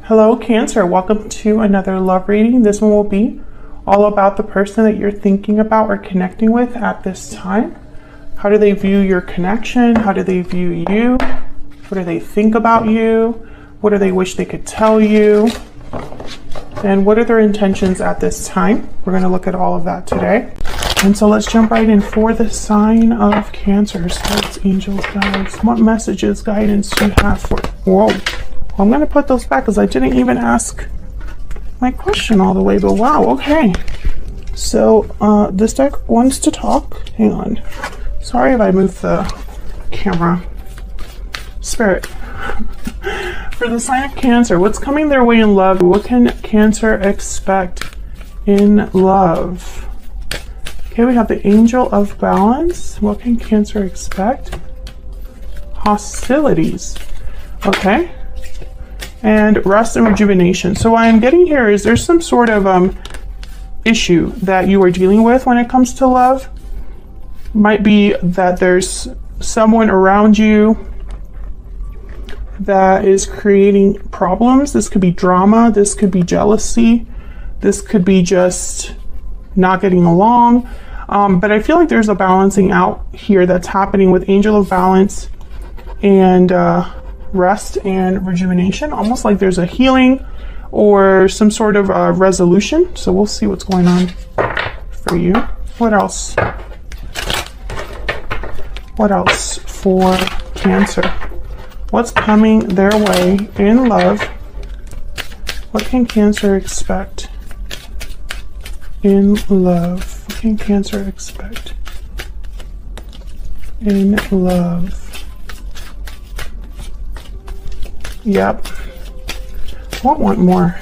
Hello, Cancer. Welcome to another love reading. This one will be all about the person that you're thinking about or connecting with at this time. How do they view your connection? How do they view you? What do they think about you? What do they wish they could tell you? And what are their intentions at this time? We're going to look at all of that today. And so let's jump right in for the sign of Cancer. Spirits, angels, guides. What messages, guidance do you have for... Whoa. I'm going to put those back because I didn't even ask my question all the way, but wow, okay. So this deck wants to talk. Hang on. Sorry if I moved the camera. Spirit. For the sign of Cancer, what's coming their way in love? What can Cancer expect in love? Okay, we have the Angel of Balance. What can Cancer expect? Hostilities. Okay. And rest and rejuvenation. So what I'm getting here is there's some sort of issue that you are dealing with when it comes to love. Might be that there's someone around you that is creating problems. This could be drama. This could be jealousy. This could be just not getting along. But I feel like there's a balancing out here that's happening with Angel of Balance and rest and rejuvenation, almost like there's a healing or some sort of resolution. So we'll see what's going on for you. What else? What else for Cancer? What's coming their way in love? What can Cancer expect in love? What can Cancer expect in love? Yep. Want more.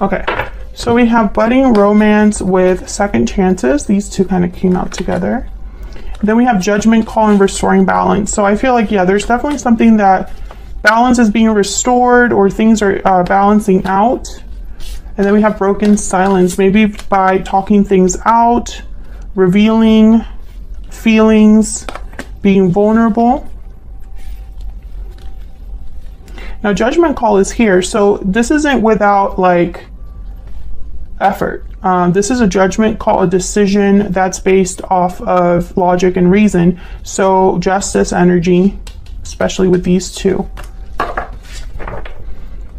Okay. So we have budding romance with second chances. These two kind of came out together. Then we have judgment call and restoring balance. So I feel like, yeah, there's definitely something that balance is being restored or things are balancing out. And then we have broken silence, maybe by talking things out, revealing feelings, being vulnerable. Now, judgment call is here, so this isn't without like effort. This is a judgment call, a decision that's based off of logic and reason. So justice energy, especially with these two.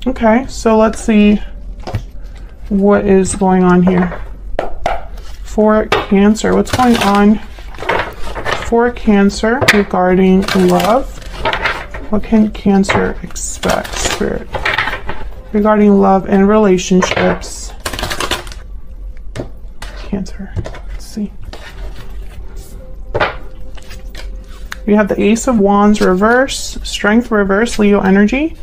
Okay, so let's see what is going on here for Cancer. What's going on for Cancer regarding love? What can Cancer expect, Spirit, regarding love and relationships? Cancer. Let's see. We have the Ace of Wands reverse, Strength reverse, Leo energy,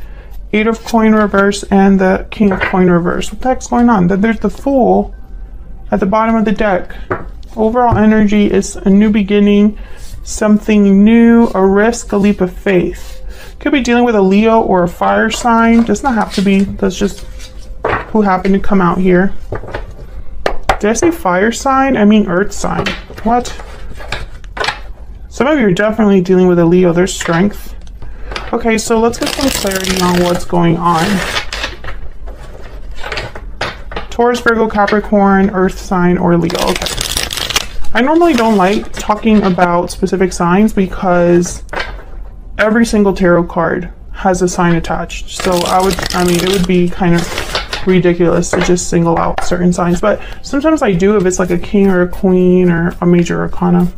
Eight of Coin reverse, and the King of Coin reverse. What the heck's going on? Then there's the Fool at the bottom of the deck. Overall energy is a new beginning, something new, a risk, a leap of faith. Could be dealing with a Leo or a fire sign. Does not have to be. That's just who happened to come out here. Did I say fire sign? I mean earth sign. What? Some of you are definitely dealing with a Leo. There's strength. Okay, so let's get some clarity on what's going on. Taurus, Virgo, Capricorn, earth sign, or Leo. Okay. I normally don't like talking about specific signs because every single tarot card has a sign attached. So it would be kind of ridiculous to just single out certain signs. But sometimes I do if it's like a king or a queen or a major arcana.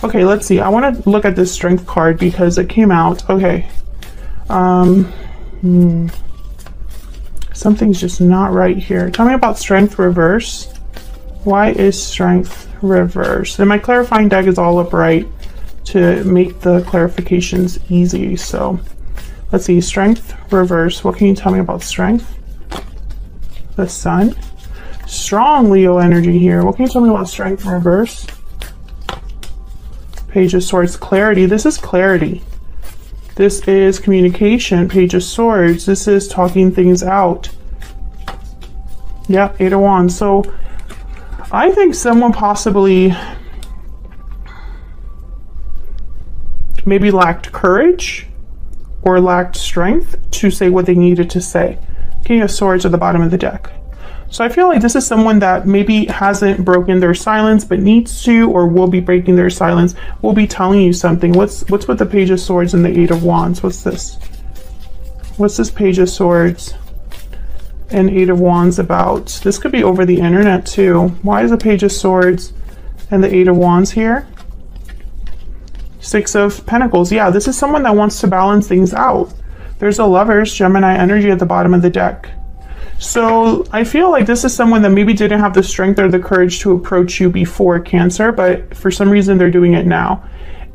Okay, let's see. I want to look at this strength card because it came out. Okay. Something's just not right here. Tell me about strength reverse. Why is strength reverse? And my clarifying deck is all upright to make the clarifications easy. So let's see, strength reverse. What can you tell me about strength? The Sun. Strong Leo energy here. What can you tell me about strength reverse? Page of Swords, clarity. This is clarity. This is communication. Page of Swords. This is talking things out. Yep, Eight of Wands. So I think someone possibly maybe lacked courage or lacked strength to say what they needed to say. King of Swords at the bottom of the deck. So I feel like this is someone that maybe hasn't broken their silence but needs to, or will be breaking their silence, will be telling you something. What's with the Page of Swords and the Eight of Wands? What's this? What's this Page of Swords and Eight of Wands about? This could be over the internet too. Why is the Page of Swords and the Eight of Wands here? Six of Pentacles. Yeah, this is someone that wants to balance things out. There's a Lovers, Gemini energy at the bottom of the deck. So I feel like this is someone that maybe didn't have the strength or the courage to approach you before, Cancer, but for some reason they're doing it now.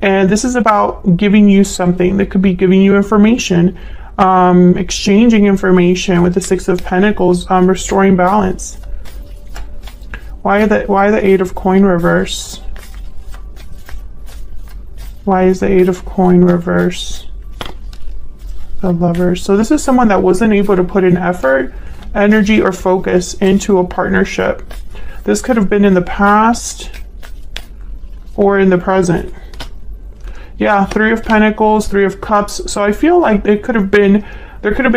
And this is about giving you something. That could be giving you information, exchanging information with the Six of Pentacles, restoring balance. Why the Eight of Coin reverse? Why is the Eight of Coin reverse? The Lovers. So this is someone that wasn't able to put in effort, energy, or focus into a partnership. This could have been in the past or in the present. Yeah, Three of Pentacles, Three of Cups. So I feel like there could have been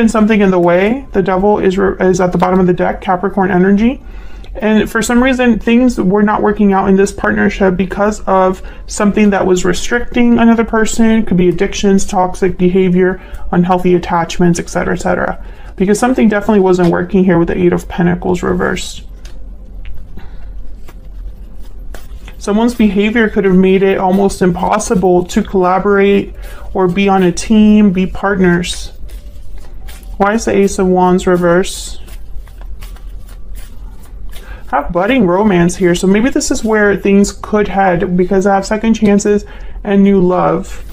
something in the way. The Devil is at the bottom of the deck, Capricorn energy. And for some reason, things were not working out in this partnership because of something that was restricting another person. It could be addictions, toxic behavior, unhealthy attachments, etc., etc. Because something definitely wasn't working here with the Eight of Pentacles reversed. Someone's behavior could have made it almost impossible to collaborate or be on a team, be partners. Why is the Ace of Wands reversed? Have budding romance here, so maybe this is where things could head, because I have second chances and new love.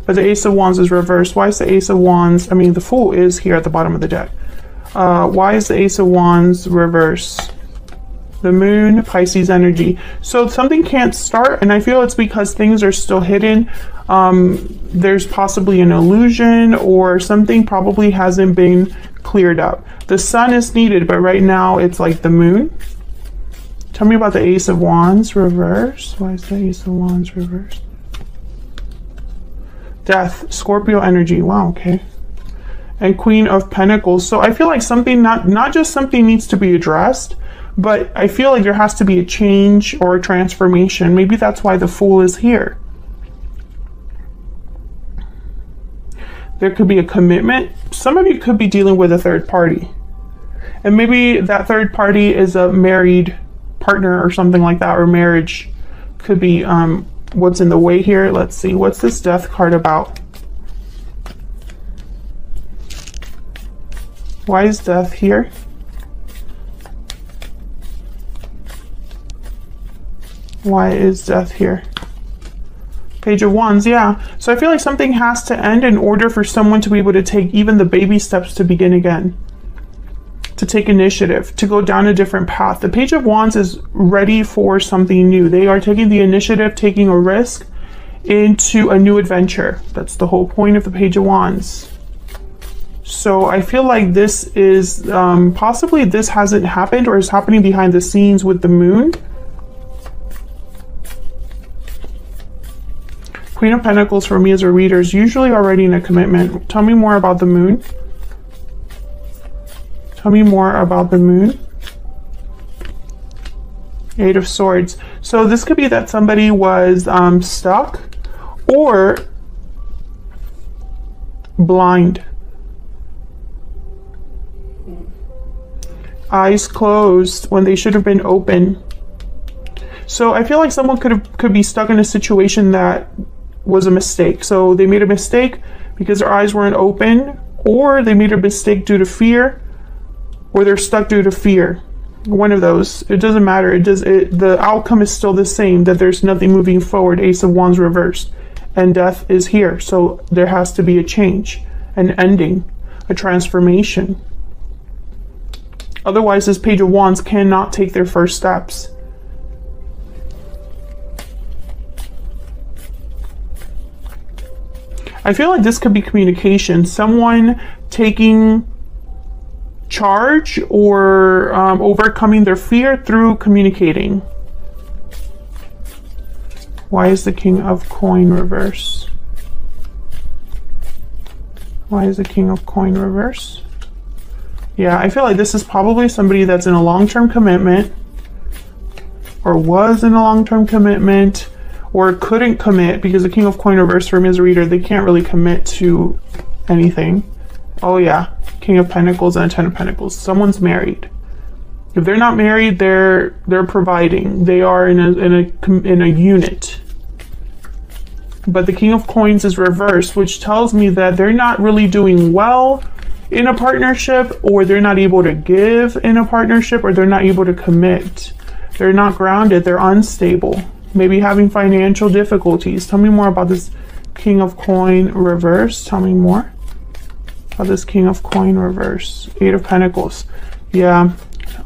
But the Ace of Wands is reversed. Why is the Ace of Wands, I mean the Fool is here at the bottom of the deck. Why is the Ace of Wands reversed? The Moon, Pisces energy. So something can't start, and I feel it's because things are still hidden. There's possibly an illusion, or something probably hasn't been cleared up. The Sun is needed, but right now it's like the Moon. Tell me about the Ace of Wands reversed. Why is the Ace of Wands reversed? Death, Scorpio energy. Wow, okay. And Queen of Pentacles. So I feel like something, not just something needs to be addressed, but I feel like there has to be a change or a transformation. Maybe that's why the Fool is here. There could be a commitment. Some of you could be dealing with a third party. And maybe that third party is a married partner or something like that, or marriage. Could be what's in the way here. Let's see. What's this Death card about? Why is Death here? Why is Death here? Page of Wands, yeah. So I feel like something has to end in order for someone to be able to take even the baby steps to begin again. To take initiative, to go down a different path. The Page of Wands is ready for something new. They are taking the initiative, taking a risk into a new adventure. That's the whole point of the Page of Wands. So I feel like this is, possibly this hasn't happened or is happening behind the scenes with the Moon. Queen of Pentacles for me as a reader is usually already in a commitment. Tell me more about the Moon. Tell me more about the Moon. Eight of Swords. So this could be that somebody was stuck or blind. Eyes closed when they should have been open. So I feel like someone could be stuck in a situation that was a mistake. So they made a mistake because their eyes weren't open, or they made a mistake due to fear, or they're stuck due to fear. One of those. It doesn't matter. The outcome is still the same, that there's nothing moving forward. Ace of Wands reversed. And Death is here. So there has to be a change, an ending, a transformation. Otherwise, this Page of Wands cannot take their first steps. I feel like this could be communication. Someone taking charge or overcoming their fear through communicating. Why is the King of Coin reverse? Why is the King of Coin reverse? Yeah, I feel like this is probably somebody that's in a long-term commitment, or was in a long-term commitment, or couldn't commit, because the King of Coin reverse for me as a reader, they can't really commit to anything. Oh yeah, King of Pentacles and a Ten of Pentacles. Someone's married. If they're not married, they're providing. They are in a unit. But the King of Coins is reversed, which tells me that they're not really doing well in a partnership, or they're not able to give in a partnership, or they're not able to commit. They're not grounded. They're unstable. Maybe having financial difficulties. Tell me more about this King of Coin reverse. Tell me more about this King of Coin reverse. Eight of Pentacles. Yeah,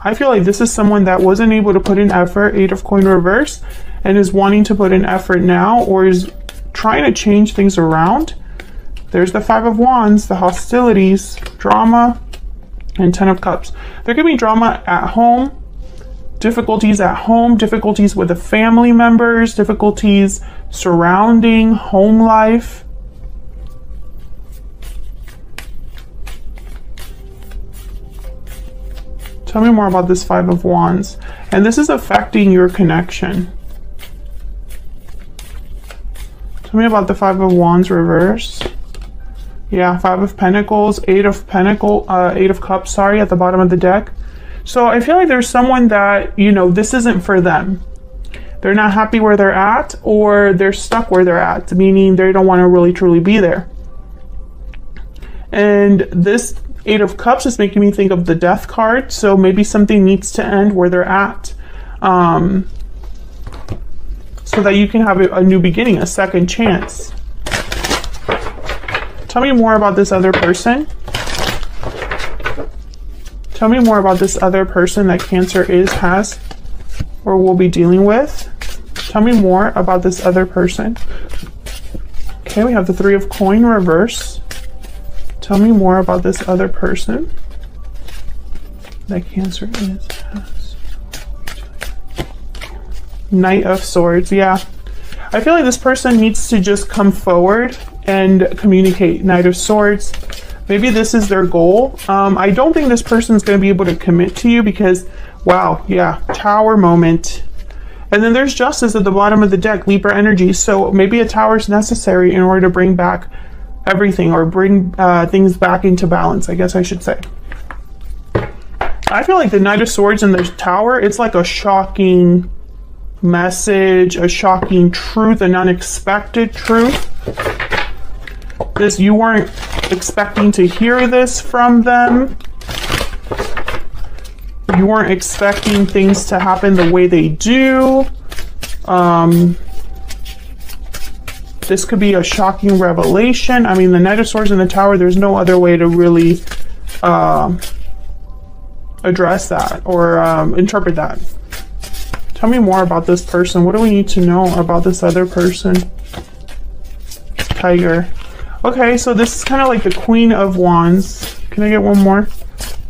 I feel like this is someone that wasn't able to put in effort, Eight of Coin reverse, and is wanting to put in effort now, or is trying to change things around. There's the Five of Wands, the hostilities, drama, and Ten of Cups. There could be drama at home, difficulties at home, difficulties with the family members, difficulties surrounding home life. Tell me more about this Five of Wands. And this is affecting your connection. Tell me about the Five of Wands reverse. Yeah, Five of Pentacles, Eight of Cups, sorry, at the bottom of the deck. So I feel like there's someone that, you know, this isn't for them. They're not happy where they're at, or they're stuck where they're at, meaning they don't want to really truly be there. And this Eight of Cups is making me think of the Death card. So maybe something needs to end where they're at, so that you can have a new beginning, a second chance. Tell me more about this other person. Tell me more about this other person that Cancer has, or will be dealing with. Tell me more about this other person. Okay, we have the Three of Coin reverse. Tell me more about this other person that Cancer has. Knight of Swords, yeah. I feel like this person needs to just come forward and communicate. Knight of Swords. Maybe this is their goal. I don't think this person's going to be able to commit to you because, wow, yeah, Tower moment. And then there's Justice at the bottom of the deck, Libra energy. So maybe a tower is necessary in order to bring back everything, or bring things back into balance, I guess I should say. I feel like the Knight of Swords and the Tower, it's like a shocking message, a shocking truth, an unexpected truth. This, you weren't expecting to hear this from them. You weren't expecting things to happen the way they do. This could be a shocking revelation. I mean, the Knight of Swords and the Tower, there's no other way to really address that or interpret that. Tell me more about this person. What do we need to know about this other person? Tiger. Okay, so this is kind of like the Queen of Wands. Can I get one more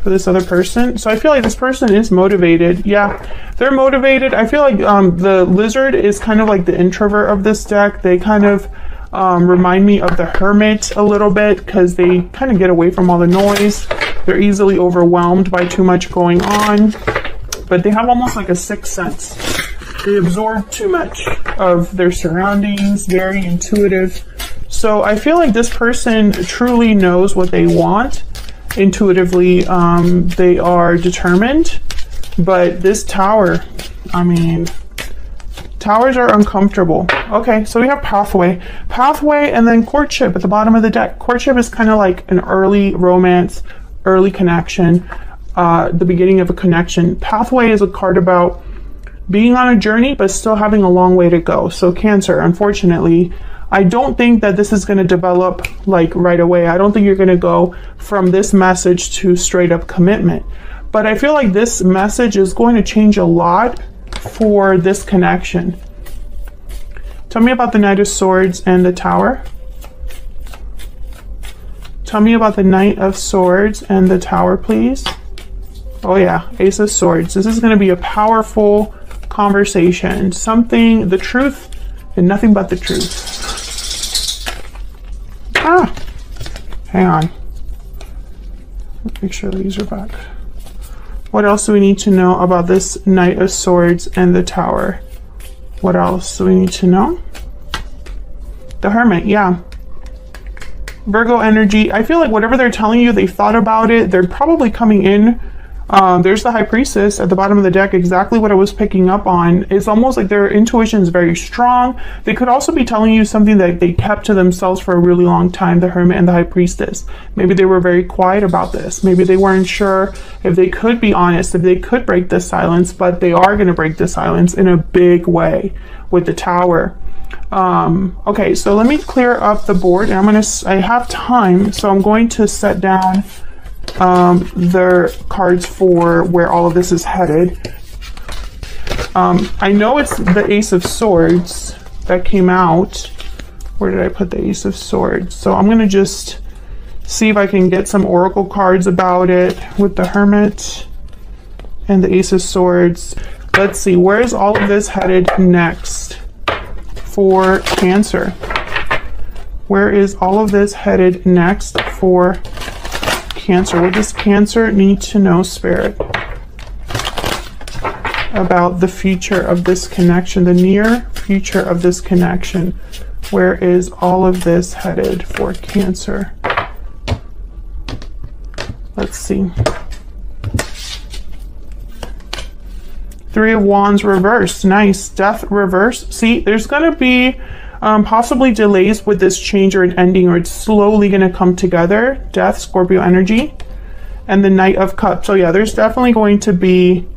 for this other person? So I feel like this person is motivated. Yeah, they're motivated. I feel like the Lizard is kind of like the introvert of this deck. They kind of remind me of the Hermit a little bit because they kind of get away from all the noise. They're easily overwhelmed by too much going on, but they have almost like a sixth sense. They absorb too much of their surroundings, very intuitive. So I feel like this person truly knows what they want intuitively. They are determined, but this Tower, I mean, Towers are uncomfortable. Okay, so we have Pathway, and then Courtship at the bottom of the deck. Courtship is kind of like an early romance, early connection, the beginning of a connection. Pathway is a card about being on a journey, but still having a long way to go. So Cancer, unfortunately, I don't think that this is going to develop like right away. I don't think you're going to go from this message to straight up commitment. But I feel like this message is going to change a lot for this connection. Tell me about the Knight of Swords and the Tower. Tell me about the Knight of Swords and the Tower, please. Oh yeah, Ace of Swords. This is going to be a powerful conversation. Something, the truth and nothing but the truth. Hang on. Make sure these are back. What else do we need to know about this Knight of Swords and the Tower? What else do we need to know? The Hermit, yeah. Virgo energy. I feel like whatever they're telling you, they've thought about it. They're probably coming in. There's the High Priestess at the bottom of the deck, exactly what I was picking up on. It's almost like their intuition is very strong. They could also be telling you something that they kept to themselves for a really long time, the Hermit and the High Priestess. Maybe they were very quiet about this. Maybe they weren't sure if they could be honest, if they could break the silence, but they are going to break the silence in a big way with the Tower. Okay, so let me clear up the board, and I have time, so I'm going to set down their cards for where all of this is headed. I know it's the Ace of Swords that came out. Where did I put the Ace of Swords? So I'm gonna just see if I can get some oracle cards about it with the Hermit and the Ace of Swords. Let's see, where is all of this headed next for Cancer? Where is all of this headed next for Cancer? What does Cancer need to know, Spirit, about the future of this connection, the near future of this connection? Where is all of this headed for Cancer? Let's see. Three of Wands reversed. Nice. Death reversed. See, there's going to be possibly delays with this change or an ending, or it's slowly going to come together. Death, Scorpio energy, and the Knight of Cups. So yeah, there's definitely going to be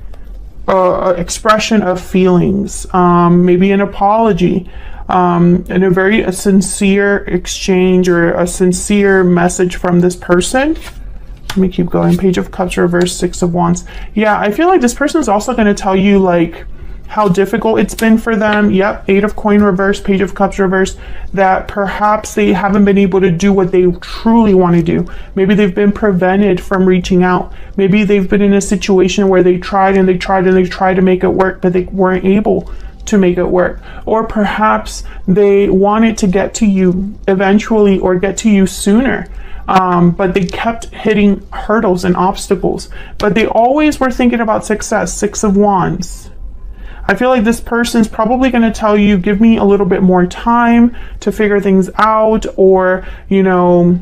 an expression of feelings, maybe an apology, and a very sincere exchange or a sincere message from this person. Let me keep going. Page of Cups reversed, Six of Wands. Yeah, I feel like this person is also going to tell you like how difficult it's been for them. Yep, Eight of Coin reversed, Page of Cups reversed, that perhaps they haven't been able to do what they truly want to do. Maybe they've been prevented from reaching out. Maybe they've been in a situation where they tried and they tried and they tried to make it work, but they weren't able to make it work. Or perhaps they wanted to get to you eventually or get to you sooner. But they kept hitting hurdles and obstacles. But they always were thinking about success. Six of Wands. I feel like this person's probably going to tell you, give me a little bit more time to figure things out, or, you know,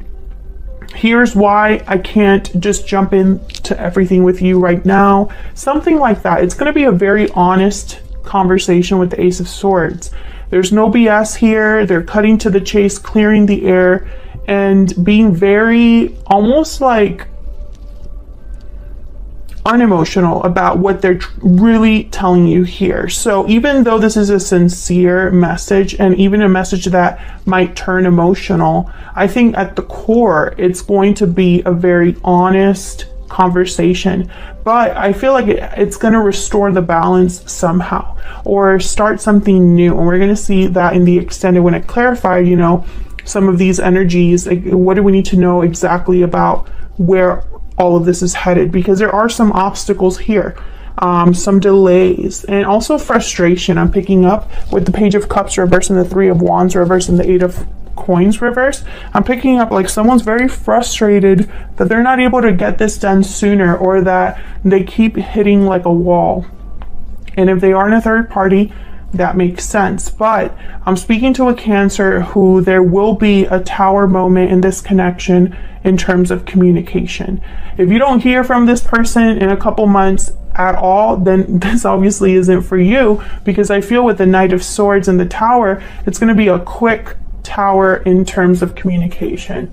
here's why I can't just jump into everything with you right now. Something like that. It's going to be a very honest conversation with the Ace of Swords. There's no BS here. They're cutting to the chase, clearing the air, and being very almost like unemotional about what they're really telling you here. So even though this is a sincere message, and even a message that might turn emotional, I think at the core it's going to be a very honest conversation. But I feel like it's going to restore the balance somehow, or start something new. And we're going to see that in the extended when it clarified, you know, some of these energies. Like, what do we need to know exactly about where all of this is headed? Because there are some obstacles here, some delays, and also frustration. I'm picking up with the Page of Cups reverse and the Three of Wands reverse and the Eight of Coins reverse. I'm picking up like someone's very frustrated that they're not able to get this done sooner, or that they keep hitting like a wall. And if they are in a third party, that makes sense. But I'm speaking to a Cancer who there will be a Tower moment in this connection in terms of communication. If you don't hear from this person in a couple months at all, then this obviously isn't for you, because I feel with the Knight of Swords and the Tower, it's going to be a quick Tower in terms of communication.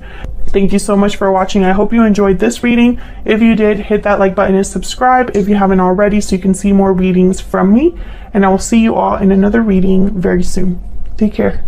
Thank you so much for watching. I hope you enjoyed this reading. If you did, hit that like button and subscribe if you haven't already, so you can see more readings from me. And I will see you all in another reading very soon. Take care.